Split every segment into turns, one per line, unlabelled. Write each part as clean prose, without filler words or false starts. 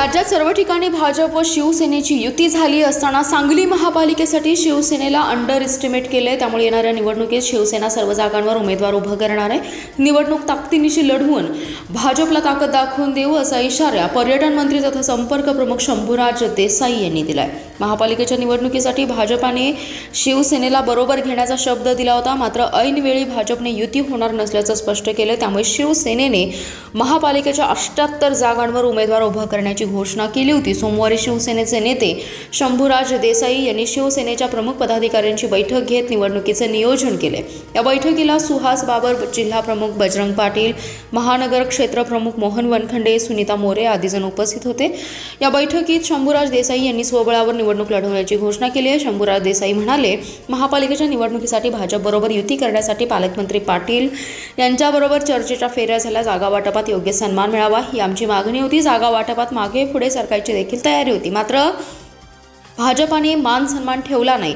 राज्यात सर्व ठिकाणी भाजप व शिवसेनेची युती झाली असताना सांगली महापालिकेसाठी शिवसेनेला अंडर एस्टिमेट केले। त्यामुळे येणाऱ्या निवडणुकीत शिवसेना सर्व जागांवर उमेदवार उभा करणार आहे। निवडणूक ताकदीनिशी लढवून भाजपला ताकद दाखवून देऊ असा इशारा पर्यटन मंत्री तथा संपर्क प्रमुख शंभूराज देसाई यांनी दिलाय। महापालिकेच्या निवडणुकीसाठी भाजपाने शिवसेनेला बरोबर घेण्याचा शब्द दिला होता, मात्र ऐनवेळी भाजपने युती होणार नसल्याचं स्पष्ट केलं। त्यामुळे शिवसेनेने महापालिकेच्या 78 जागांवर उमेदवार उभा करण्याची घोषणा केली होती। सोमवारी शिवसेनेचे नेते शंभूराज देसाई यांनी शिवसेनेच्या प्रमुख पदाधिकाऱ्यांची बैठक घेत निवडणुकीचे नियोजन केले। या बैठकीला सुहास बाबर, जिल्हा प्रमुख बजरंग पाटील, महानगर क्षेत्र प्रमुख मोहन वनखंडे, सुनीता मोरे आदी जण उपस्थित होते। या बैठकीत शंभूराज देसाई यांनी स्वबळावर निवडणूक लढवण्याची घोषणा केली आहे। शंभूराज देसाई म्हणाले, महापालिकेच्या निवडणुकीसाठी भाजपबरोबर युती करण्यासाठी पालकमंत्री पाटील यांच्याबरोबर चर्चेच्या फेऱ्या झाल्या। जागा वाटपात योग्य सन्मान मिळावा ही आमची मागणी होती। जागा वाटपात मागे पुढे सरकारची देखील तयारी होती, मात्र भाजपाने मान सन्मान ठेवला नाही।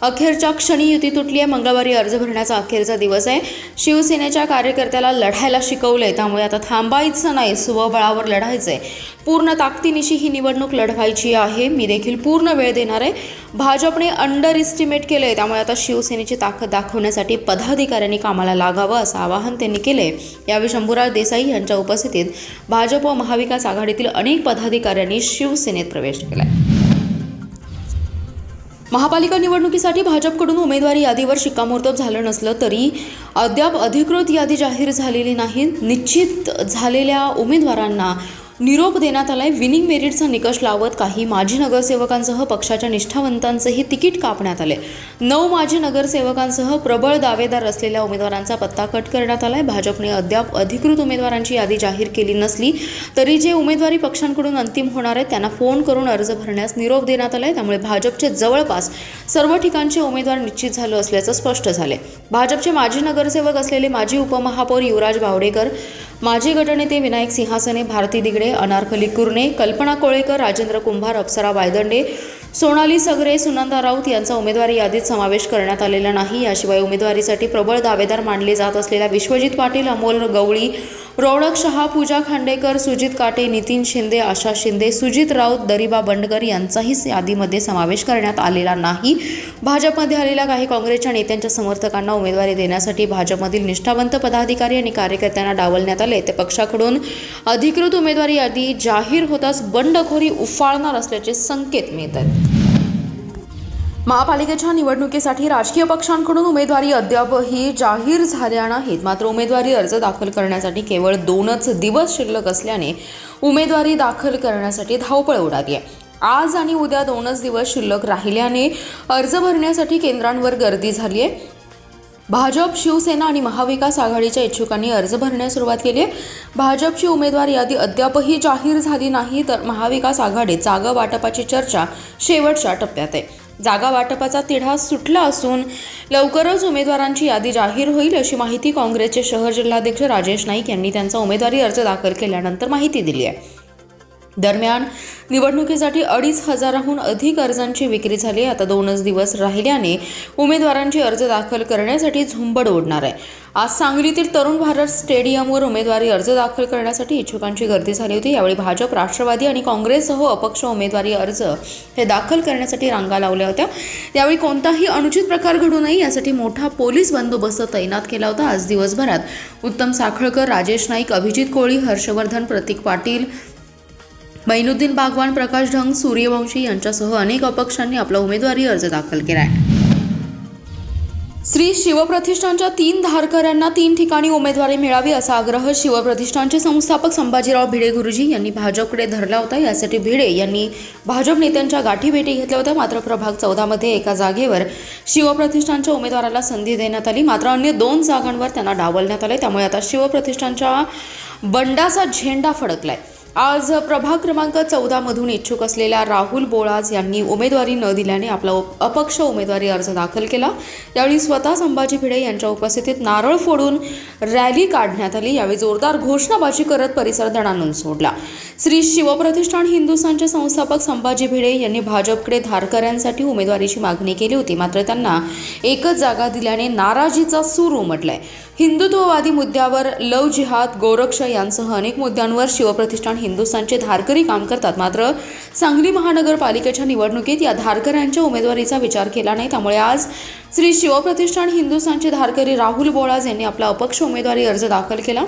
अखेरच्या क्षणी युती तुटली आहे। मंगळवारी अर्ज भरण्याचा अखेरचा दिवस आहे। शिवसेनेच्या कार्यकर्त्याला लढायला शिकवलंय, त्यामुळे आता थांबायचं नाही, स्वबळावर लढायचंय। पूर्ण ताकदीनिशी ही निवडणूक लढवायची आहे। मी देखील पूर्ण वेळ देणार आहे। भाजपने अंडर एस्टिमेट केलंय, त्यामुळे आता शिवसेनेची ताकद दाखवण्यासाठी पदाधिकाऱ्यांनी कामाला लागावं असं आवाहन त्यांनी केलंय। यावेळी शंभूराज देसाई यांच्या उपस्थितीत भाजप व महाविकास आघाडीतील अनेक पदाधिकाऱ्यांनी शिवसेनेत प्रवेश केलाय। महापालिका निवडणुकीसाठी भाजपकडून उमेदवारी यादीवर शिक्कामोर्तब झालं नसलं तरी अद्याप अधिकृत यादी जाहीर झालेली नाही। निश्चित झालेल्या उमेदवारांना निरोप देण्यात आलाय। विनिंग मेरिटचा निकष लावत काही माजी नगरसेवकांसह पक्षाच्या निष्ठावंतांचेही तिकीट कापण्यात आले। 9 माजी नगरसेवकांसह प्रबळ दावेदार असलेल्या उमेदवारांचा पत्ता कट करण्यात आलाय। भाजपने अद्याप अधिकृत उमेदवारांची यादी जाहीर केली नसली तरी जे उमेदवारी पक्षांकडून अंतिम होणार आहेत त्यांना फोन करून अर्ज भरण्यास निरोप देण्यात आलाय। त्यामुळे भाजपचे जवळपास सर्व ठिकाणचे उमेदवार निश्चित झाले असल्याचं स्पष्ट झाले। भाजपचे माजी नगरसेवक असलेले माजी उपमहापौर युवराज बावडेकर, माजी गटनेते विनायक सिंहासने, भारती दिगडे, अनारकली कुर्णे, कल्पना कोळेकर, राजेंद्र कुंभार, अप्सरा वायदंडे, सोनाली सगरे, सुनंदा राऊत यांचा उमेदवारी यादीत समावेश करण्यात आलेला नाही। याशिवाय उमेदवारीसाठी प्रबळ दावेदार मानले जात असलेल्या विश्वजित पाटील, अमोल गवळी, रौनक शहा, पूजा खांडेकर, सुजित काटे, नितीन शिंदे, आशा शिंदे, सुजित राऊत, दरिबा बंडकर यांचाही यादीमध्ये समावेश करण्यात आलेला नाही। भाजपमध्ये आलेल्या काही काँग्रेसच्या नेत्यांच्या समर्थकांना उमेदवारी देण्यासाठी भाजपमधील निष्ठावंत पदाधिकारी आणि कार्यकर्त्यांना डावलण्यात आले। ते पक्षाकडून अधिकृत उमेदवारी यादी जाहीर होताच बंडखोरी उफाळणार असल्याचे संकेत मिळत आहेत। महापालिकेच्या निवडणुकीसाठी राजकीय पक्षांकडून उमेदवारी अद्यापही जाहीर झाल्या नाहीत, मात्र उमेदवारी अर्ज दाखल करण्यासाठी केवळ 2च दिवस शिल्लक असल्याने उमेदवारी दाखल करण्यासाठी धावपळ उडाली आहे। आज आणि उद्या 2च दिवस शिल्लक राहिल्याने अर्ज भरण्यासाठी केंद्रांवर गर्दी झाली आहे। भाजप, शिवसेना आणि महाविकास आघाडीच्या इच्छुकांनी अर्ज भरण्यास सुरुवात केली आहे। भाजपची उमेदवार यादी अद्यापही जाहीर झाली नाही, तर महाविकास आघाडीत जागा वाटपाची चर्चा शेवटच्या टप्प्यात आहे। जागा वाटपाचा तिढा सुटला असून लवकरच उमेदवारांची यादी जाहीर होईल अशी माहिती काँग्रेसचे शहर जिल्हाध्यक्ष राजेश नाईक यांनी त्यांचा उमेदवारी अर्ज दाखल केल्यानंतर माहिती दिली आहे। दरम्यान निवडणुकीसाठी 2,500हून अधिक अर्जांची विक्री झाली। आता 2च दिवस राहिल्याने उमेदवारांची अर्ज दाखल करण्यासाठी झुंबड उडणार आहे। आज सांगलीतील तरुण भारत स्टेडियमवर उमेदवारी अर्ज दाखल करण्यासाठी इच्छुकांची गर्दी झाली होती। यावेळी भाजप, राष्ट्रवादी आणि काँग्रेससह अपक्ष उमेदवारी अर्ज हे दाखल करण्यासाठी रांगा लावल्या होत्या। यावेळी कोणताही अनुचित प्रकार घडू नये यासाठी मोठा पोलीस बंदोबस्त तैनात केला होता। आज दिवसभरात उत्तम साखळकर, राजेश नाईक, अभिजित कोळी, हर्षवर्धन, प्रतीक पाटील, मैनुद्दीन बागवान, प्रकाश ढंग, सूर्यवंशी यांच्यासह अनेक अपक्षांनी आपला उमेदवारी अर्ज दाखल केला आहे। श्री शिवप्रतिष्ठानच्या 3 धारकऱ्यांना 3 ठिकाणी उमेदवारी मिळावी असा आग्रह शिवप्रतिष्ठानचे संस्थापक संभाजीराव भिडे गुरुजी यांनी भाजपकडे धरला होता। यासाठी भिडे यांनी भाजप नेत्यांच्या गाठीभेटी घेतल्या होत्या, मात्र प्रभाग 14 मध्ये एका जागेवर शिवप्रतिष्ठानच्या उमेदवाराला संधी देण्यात आली, मात्र अन्य 2 जागांवर त्यांना डावलण्यात आले। त्यामुळे आता शिवप्रतिष्ठानच्या बंडाचा झेंडा फडकलाय। आज प्रभाग क्रमांक 14 मधून इच्छुक असलेल्या राहुल बोळाज यांनी उमेदवारी न दिल्याने आपला अपक्ष उमेदवारी अर्ज दाखल केला। यावेळी स्वतः संभाजी भिडे यांच्या उपस्थितीत नारळ फोडून रॅली काढण्यात आली। यावेळी जोरदार घोषणाबाजी करत परिसर दणाणून सोडला। श्री शिवप्रतिष्ठान हिंदुस्थानचे संस्थापक संभाजी भिडे यांनी भाजपकडे धारकऱ्यांसाठी उमेदवारीची मागणी केली होती, मात्र त्यांना एकच जागा दिल्याने नाराजीचा सूर उमटलाय। हिंदुत्ववादी मुद्द्यावर लव जिहाद, गोरक्ष यांसह अनेक मुद्द्यांवर शिवप्रतिष्ठान हिंदुस्थानचे धारकरी काम करतात. मात्र सांगली महानगरपालिकेच्या निवडणुकीत या धारकऱ्यांच्या उमेदवारीचा विचार केला नाही. त्यामुळे आज श्री शिवप्रतिष्ठान हिंदुस्थानचे धारकरी राहुल बोळाज यांनी आपला अपक्ष उमेदवारी अर्ज दाखल केला.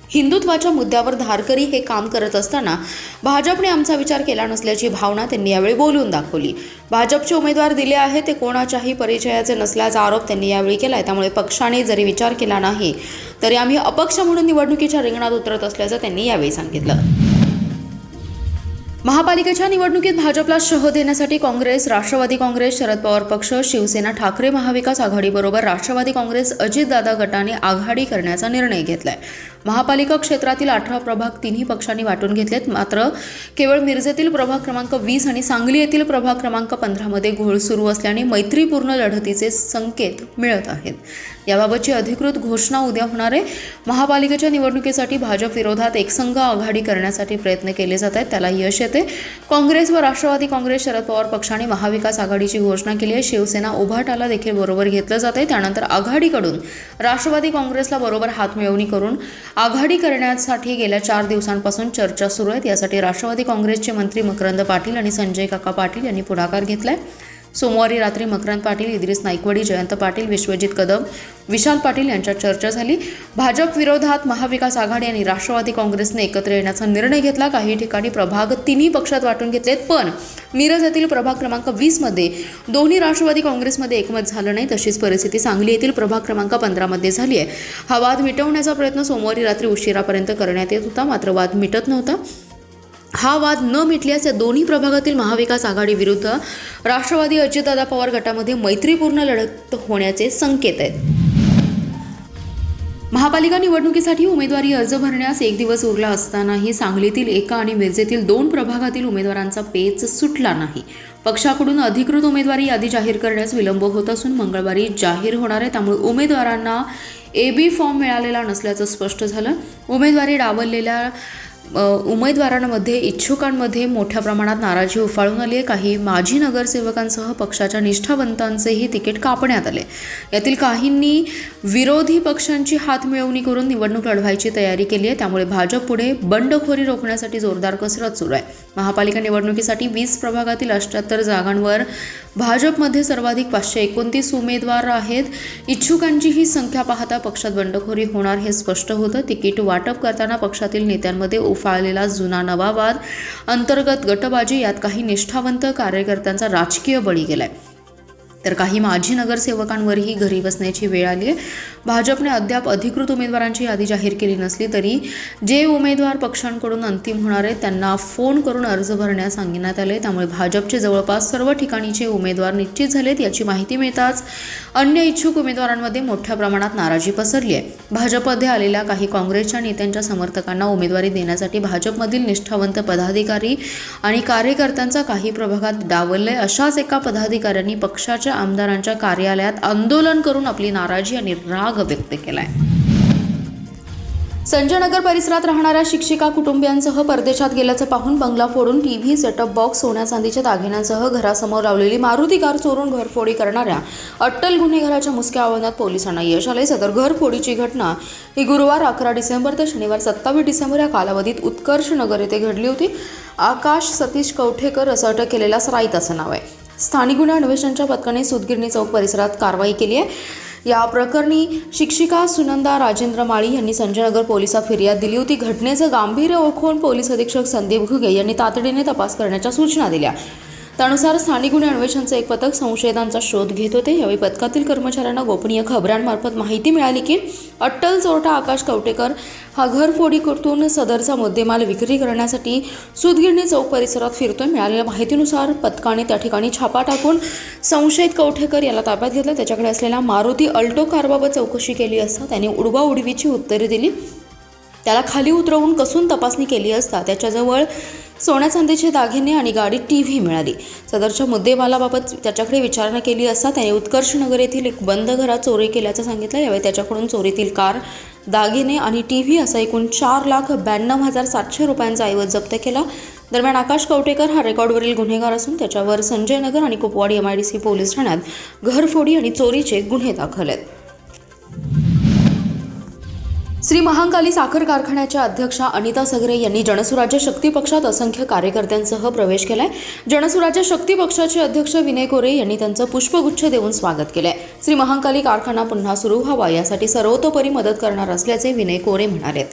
हिंदुत्वाच्या मुद्द्यावर धारकरी हे काम करत असताना भाजपने आमचा विचार केला नसल्याची भावना त्यांनी यावेळी बोलून दाखवली. भाजपचे उमेदवार दिले आहे ते कोणाच्याही परिचयाचे नसल्याचा आरोप त्यांनी यावेळी केला. त्यामुळे पक्षाने जरी विचार केला नाही तरी आम्ही अपक्ष म्हणून निवडणुकीच्या रिंगणात उतरत असल्याचं त्यांनी यावेळी सांगितलं. महापालिकेच्या निवडणुकीत भाजपला शह देण्यासाठी काँग्रेस, राष्ट्रवादी काँग्रेस, शरद पवार पक्ष, शिवसेना, ठाकरे महाविकास आघाडीबरोबर राष्ट्रवादी काँग्रेस, अजितदादा गटाने आघाडी करण्याचा निर्णय घेतलाय. महापालिका क्षेत्रातील 18 प्रभाग तिन्ही पक्षांनी वाटून घेतलेत. मात्र केवळ मिरजेतील प्रभाग क्रमांक 20 आणि सांगली येथील प्रभाग क्रमांक 15 मध्ये घोळ सुरू असल्याने मैत्रीपूर्ण लढतीचे संकेत मिळत आहेत. याबाबतची अधिकृत घोषणा उद्या होणार आहे. महापालिकेच्या निवडणुकीसाठी भाजप विरोधात एकसंघ आघाडी करण्यासाठी प्रयत्न केले जात आहेत. त्याला यश येते. काँग्रेस व राष्ट्रवादी काँग्रेस, शरद पवार पक्षाने महाविकास आघाडीची घोषणा केली आहे. शिवसेना उभाटाला देखील बरोबर घेतलं जात आहे. त्यानंतर आघाडीकडून राष्ट्रवादी काँग्रेसला बरोबर हातमिळवणी करून आघाडी करण्यासाठी गेल्या 4 दिवसांपासून चर्चा सुरू आहेत. यासाठी राष्ट्रवादी काँग्रेसचे मंत्री मकरंद पाटील आणि संजय काका पाटील यांनी पुढाकार घेतलाय. सोमवारी रात्री मकरंद पाटील, इद्रिस नाईकवाडी, जयंत पाटील, विश्वजित कदम, विशाल पाटील यांच्यात चर्चा झाली. भाजप विरोधात महाविकास आघाडी आणि राष्ट्रवादी काँग्रेसने एकत्र येण्याचा निर्णय घेतला. काही ठिकाणी प्रभाग तिन्ही पक्षात वाटून घेतलेत. पण मिरज येथील प्रभाग क्रमांक 20 मध्ये दोन्ही राष्ट्रवादी काँग्रेसमध्ये एकमत झालं नाही. तशीच परिस्थिती सांगली येथील प्रभाग क्रमांक 15 मध्ये झाली आहे. हा वाद मिटवण्याचा प्रयत्न सोमवारी रात्री उशिरापर्यंत करण्यात येत होता. मात्र वाद मिटत नव्हता. हा वाद न मिटल्यास या दोन्ही प्रभागातील महाविकास आघाडी विरुद्ध राष्ट्रवादी अजितदादा पवार गटामध्ये मैत्रीपूर्ण लढत होण्याचे संकेत आहेत. महापालिका निवडणुकीसाठी उमेदवारी अर्ज भरण्यास 1 दिवस उरला असतानाही सांगलीतील एका आणि मिरजेतील 2 प्रभागातील उमेदवारांचा पेच सुटला नाही. पक्षाकडून अधिकृत उमेदवारी यादी जाहीर करण्यास विलंब होत असून मंगळवारी जाहीर होणार आहे. त्यामुळे उमेदवारांना AB फॉर्म मिळालेला नसल्याचं स्पष्ट झालं. उमेदवारी डावललेल्या उमेदवारांमध्ये इच्छुकांमध्ये मोठ्या प्रमाणात नाराजी उफाळून आली आहे. काही माजी नगरसेवकांसह पक्षाच्या निष्ठावंतांचेही तिकीट कापण्यात आले. यातील काहींनी विरोधी पक्षांची हातमिळवणी करून निवडणूक लढवायची तयारी केली आहे. त्यामुळे भाजप पुढे बंडखोरी रोखण्यासाठी जोरदार कसरत सुरू आहे. महापालिका निवडणुकीसाठी 20 प्रभागातील 78 जागांवर भाजपमध्ये सर्वाधिक 529 उमेदवार आहेत. इच्छुकांची ही संख्या पाहता पक्षात बंडखोरी होणार हे स्पष्ट होतं. तिकीट वाटप करताना पक्षातील नेत्यांमध्ये उफाळलेला जुना नवा वाद, अंतर्गत गटबाजी, यात काही निष्ठावंत कार्यकर्त्यांचा राजकीय बळी गेलाय. तर काही माजी नगरसेवकांवरही घरी बसण्याची वेळ आली आहे. भाजपने अद्याप अधिकृत उमेदवारांची यादी जाहीर केली नसली तरी जे उमेदवार पक्षांकडून अंतिम होणार आहेत त्यांना फोन करून अर्ज भरण्यास सांगण्यात आले. त्यामुळे भाजपचे जवळपास सर्व ठिकाणीचे उमेदवार निश्चित झालेत. याची माहिती मिळताच अन्य इच्छुक उमेदवारांमध्ये मोठ्या प्रमाणात नाराजी पसरली आहे. भाजपमध्ये आलेल्या काही काँग्रेसच्या नेत्यांच्या समर्थकांना उमेदवारी देण्यासाठी भाजपमधील निष्ठावंत पदाधिकारी आणि कार्यकर्त्यांचा काही प्रभागात डावललंय. अशाच एका पदाधिकाऱ्यांनी पक्षाच्या आमदारांच्या कार्यालयात आंदोलन करून आपली नाराजी आणि राग व्यक्त केलाय. संजयनगर परिसरात राहणाऱ्या शिक्षिका कुटुंबियांसह परदेशात गेल्याचं पाहून बंगला फोडून टीव्ही, सेटअप बॉक्स, सोन्या चांदीच्या दागिन्यांसह घरासमोर लावलेली मारुती कार चोरून घरफोडी करणाऱ्या अट्टल गुन्हेगाराच्या मुसक्या आव्हानात पोलिसांना यश आले. सदर घरफोडीची घटना ही गुरुवार 11 डिसेंबर ते शनिवार 27 डिसेंबर या कालावधीत उत्कर्ष नगर येथे घडली होती. आकाश सतीश कवठेकर असं अटक केलेल्या सराईत नाव आहे. स्थानिक गुन्हे अन्वेषणाच्या पथकाने सुतगिरणी चौक परिसरात कारवाई केली आहे. या प्रकरणी शिक्षिका सुनंदा राजेंद्र माळी यांनी संजयनगर पोलिसात फिर्याद दिली होती. घटनेचं गांभीर्य ओळखून पोलीस अधीक्षक संदीप घुगे यांनी तातडीने तपास करण्याच्या सूचना दिल्या. त्यानुसार स्थानिक गुन्हे अन्वेषणाचं एक पथक संशयितांचा शोध घेत होते. यावेळी पथकातील कर्मचाऱ्यांना गोपनीय खबरांमार्फत माहिती मिळाली की अट्टल चोरटा आकाश कवटेकर हा घरफोडी करून सदरचा मुद्देमाल विक्री करण्यासाठी सुतगिरणी चौक परिसरात फिरतोय. मिळालेल्या माहितीनुसार पथकाने त्या ठिकाणी छापा टाकून संशयित कवठेकर याला ताब्यात घेतलं. त्याच्याकडे असलेल्या मारुती अल्टो कारबाबत चौकशी केली असता त्याने उडवाउडवीची उत्तरे दिली. त्याला खाली उतरवून कसून तपासणी केली असता त्याच्याजवळ सोन्या चांदीचे दागिने आणि गाडीत टीव्ही मिळाली. सदरच्या मुद्देमालाबाबत त्याच्याकडे विचारणा केली असता त्याने उत्कर्ष नगर येथील एक बंद घरात चोरी केल्याचं सांगितलं. यावेळी त्याच्याकडून चोरीतील कार, दागिने आणि टीव्ही असा एकूण 4,92,700 रुपयांचा ऐवज जप्त केला. दरम्यान आकाश कवटेकर हा रेकॉर्डवरील गुन्हेगार असून त्याच्यावर संजयनगर आणि कुपवाडी MIDC पोलीस ठाण्यात घरफोडी आणि चोरीचे गुन्हे दाखल आहेत. श्री महाकाली साखर कारखान्याच्या अध्यक्षा अनिता सगरे यांनी जनसुराज्य शक्ती पक्षात असंख्य कार्यकर्त्यांसह प्रवेश केलाय. जनसुराज्य शक्ती पक्षाचे अध्यक्ष विनय कोरे यांनी त्यांचं पुष्पगुच्छ देऊन स्वागत केलंय. श्री महाकाली कारखाना पुन्हा सुरू व्हावा यासाठी सर्वतोपरी मदत करणार असल्याचे विनय कोरे म्हणालेत.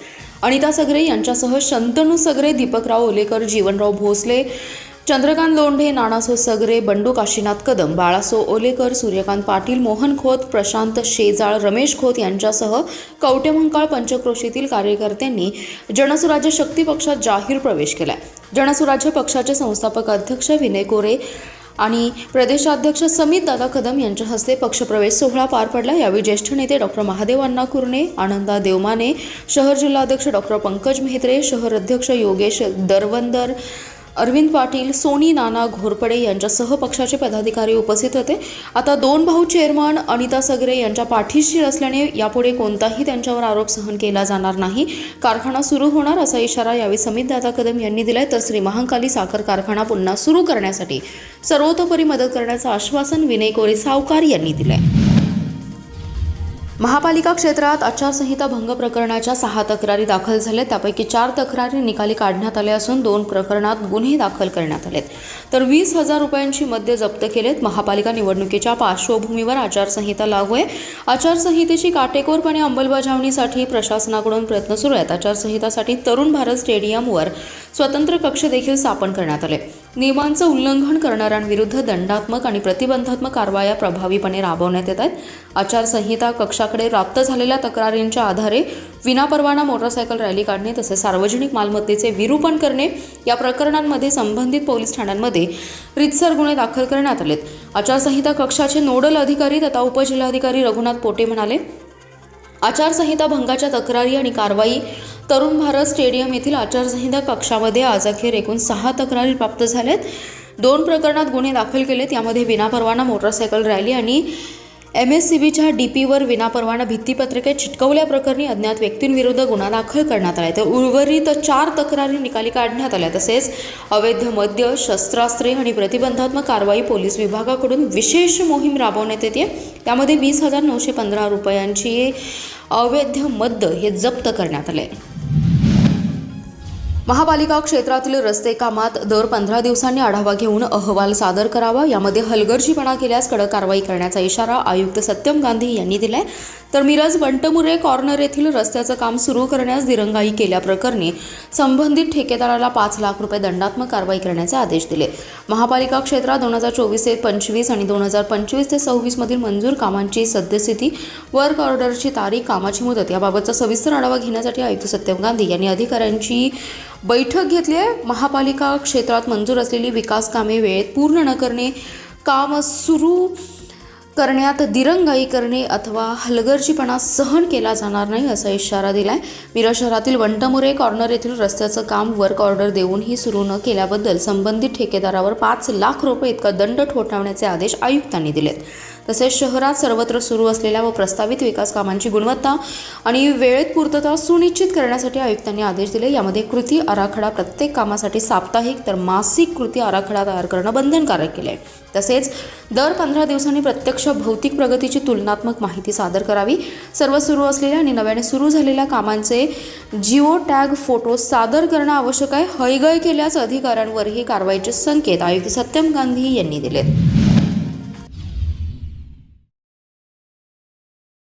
अनिता सगरे यांच्यासह शंतनू सगरे, दीपकराव ओलेकर, जीवनराव भोसले, चंद्रकांत लोंढे, नानासो सगरे, बंडू काशीनाथ कदम, बाळासो ओलेकर, सूर्यकांत पाटील, मोहन खोत, प्रशांत शेजाळ, रमेश खोत यांच्यासह कवटेमंकाळ पंचक्रोशीतील कार्यकर्त्यांनी जनसुराज्य शक्ती पक्षात जाहीर प्रवेश केलाय. जनसुराज्य पक्षाचे संस्थापक अध्यक्ष विनय कोरे आणि प्रदेशाध्यक्ष समित दादा कदम यांच्या हस्ते पक्षप्रवेश सोहळा पार पडला. यावेळी ज्येष्ठ नेते डॉक्टर महादेव अण्णा कुरणे, आनंदा देवमाने, शहर जिल्हाध्यक्ष डॉक्टर पंकज मेहत्रे, शहर अध्यक्ष योगेश दरवंदर, अरविंद पाटील, सोनी नाना घोरपडे यांच्यासह पक्षाचे पदाधिकारी उपस्थित होते. आता दोन भाऊ चेअरमन अनिता सगरे यांच्या पाठीशी असल्याने यापुढे कोणताही त्यांच्यावर आरोप सहन केला जाणार नाही. कारखाना सुरू होणार असा इशारा यावेळी समित दादा कदम यांनी दिलाय. तर श्री महाकाली साखर कारखाना पुन्हा सुरू करण्यासाठी सर्वतोपरी मदत करण्याचं आश्वासन विनय कोरे सावकार यांनी दिलंय. महापालिका क्षेत्रात आचारसंहिता भंग प्रकरणाच्या 6 तक्रारी दाखल झाल्या. त्यापैकी 4 तक्रारी निकाली काढण्यात आल्या असून 2 प्रकरणात गुन्हे दाखल करण्यात आलेत. तर 20,000 रुपयांची मद्य जप्त केलेत. महापालिका निवडणुकीच्या पार्श्वभूमीवर आचारसंहिता लागू आहे. आचारसंहितेची काटेकोरपणे अंमलबजावणीसाठी प्रशासनाकडून प्रयत्न सुरू आहेत. आचारसंहितासाठी तरुण भारत स्टेडियमवर स्वतंत्र कक्ष देखील स्थापन करण्यात आले. नियमांचं उल्लंघन करणाऱ्यांविरुद्ध दंडात्मक आणि प्रतिबंधात्मक कारवाया प्रभावीपणे राबवण्यात येत आहेत. आचारसंहिता कक्षाकडे प्राप्त झालेल्या तक्रारींच्या आधारे विनापरवाना मोटरसायकल रॅली काढणे तसेच सार्वजनिक मालमत्तेचे विरूपण करणे या प्रकरणांमध्ये संबंधित पोलीस ठाण्यांमध्ये रीतसर गुन्हे दाखल करण्यात आलेत. आचारसंहिता कक्षाचे नोडल अधिकारी तथा उपजिल्हाधिकारी रघुनाथ पोटे म्हणाले, आचारसंहिता भंगाच्या तक्रारी आणि कारवाई तरुण भारत स्टेडियम येथील आचारसंहिता कक्षामध्ये आज अखेर एकूण 6 तक्रारी प्राप्त झाल्यात. 2 प्रकरणात गुन्हे दाखल केलेत. यामध्ये विनापरवाना मोटरसायकल रॅली आणि MSCBच्या DPवर विनापरवाना भित्तीपत्रके चिटकवल्याप्रकरणी अज्ञात व्यक्तींविरुद्ध गुन्हा दाखल करण्यात आला. तर उर्वरित 4 तक्रारी निकाली काढण्यात आल्या. तसेच अवैध मद्य, शस्त्रास्त्रे आणि प्रतिबंधात्मक कारवाई पोलीस विभागाकडून विशेष मोहीम राबवण्यात येते. त्यामध्ये 20,915 रुपयांची अवैध मद्य हे जप्त करण्यात आले. महापालिका क्षेत्रातील रस्ते कामात दर 15 दिवसांनी आढावा घेऊन अहवाल सादर करावा. यामध्ये हलगर्जीपणा केल्यास कडक कारवाई करण्याचा इशारा आयुक्त सत्यम गांधी यांनी दिलाय. तर मिरज वंटमुरे कॉर्नर येथील रस्त्याचं काम सुरू करण्यास दिरंगाई केल्याप्रकरणी संबंधित ठेकेदाराला 5 लाख रुपये दंडात्मक कारवाई करण्याचे आदेश दिले. महापालिका क्षेत्रात 2024 ते 25 आणि 2025 ते 26 मधील मंजूर कामांची सद्यस्थिती, वर्क ऑर्डरची तारीख, कामाची मुदत याबाबतचा सविस्तर आढावा घेण्यासाठी आयुक्त सत्यम गांधी यांनी अधिकाऱ्यांची बैठक घेतली आहे. महापालिका क्षेत्रात मंजूर असलेली विकास कामे वेळेत पूर्ण न करणे, काम सुरू करण्यात दिरंगाई करणे अथवा हलगर्जीपणा सहन केला जाणार नाही असा इशारा दिलाय. मिरज शहरातील वंटमुरे कॉर्नर येथील रस्त्याचं काम वर्क ऑर्डर देऊनही सुरू न केल्याबद्दल संबंधित ठेकेदारावर 5 लाख रुपये इतका दंड ठोठावण्याचे आदेश आयुक्तांनी दिलेत. तसेच शहरात सर्वत्र सुरू असलेल्या व प्रस्तावित विकास कामांची गुणवत्ता आणि वेळेत पूर्तता सुनिश्चित करण्यासाठी आयुक्तांनी आदेश दिले. यामध्ये कृती आराखडा प्रत्येक कामासाठी साप्ताहिक तर मासिक कृती आराखडा तयार करणं बंधनकारक केले. तसेच दर 15 दिवसांनी प्रत्यक्ष भौतिक प्रगतीची तुलनात्मक माहिती सादर करावी. सर्व सुरू असलेल्या आणि नव्याने सुरू झालेल्या कामांचे जिओ टॅग फोटो सादर करणं आवश्यक आहे. हयगय केल्यास अधिकाऱ्यांवरही कारवाईचे संकेत आयुक्त सत्यम गांधी यांनी दिलेत.